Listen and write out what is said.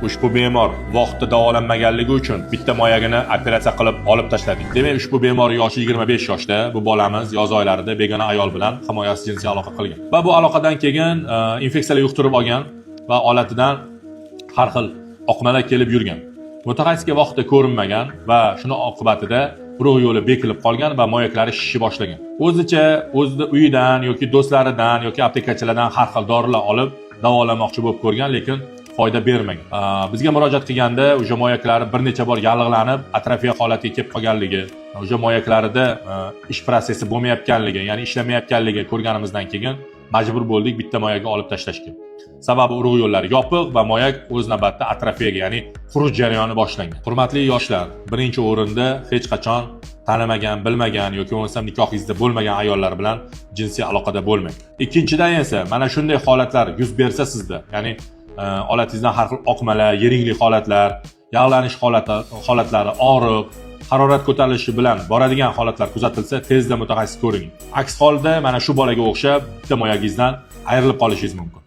ushbu bemor vaqtida davolanmaganligi uchun bitta moyagini operatsiya qilib olib tashladik. Demak, ushbu bemor yoshi 25 yoshda. Bu bolamiz yoz oylarida begona ayol bilan himoyasiz jinsiy aloqa qilgan. Va bu aloqadan keyin infeksiyalar yuqtirib olgan va olatidan har xil oqmalar kelib yurgan. Mutaxassisga vaqtida ko'rinmagan va shuni oqibatida urug' yo'li bekilib qolgan va moyaklari shishib boshlagan. O'zicha uyidan yoki do'stlaridan yoki aptekachilardan har xil dorilar olib davolamoqchi bo'lib ko'rgan, lekin foyda bermagan. Bizga murojaat qilganda o'sha moyaklari bir necha bor yallig'lanib, atrofiya holatiga kelib qolganligi, o'sha moyaklarida ish prosessi bo'lmayotganligi, ya'ni ishlamayotganligi ko'rganimizdan keyin majbur bo'ldik bitta moyaga olib tashlashga. Sababi urug' yo'llari yopiq va moyak o'z navbatida atrofiyaga, ya'ni xuruj jarayoni boshlangan. Hurmatli yoshlar, birinchi o'rinda hech qachon tanimagan, bilmagan yoki bo'lmasam nikohingizda bo'lmagan ayollar bilan jinsiy aloqada bo'lmang. Ikkinchidan esa mana shunday holatlar yuz bersa sizda, ya'ni olatingizdan har xil oqmalar, yiringli holatlar, yog'lanish holatlari, og'riq, harorat ko'tarilishi bilan boradigan holatlar kuzatilsa, tezda mutaxassis ko'ring. Aks holda mana shu bolaga o'xshab bitta moyagingizdan ayrilib qolishingiz mumkin.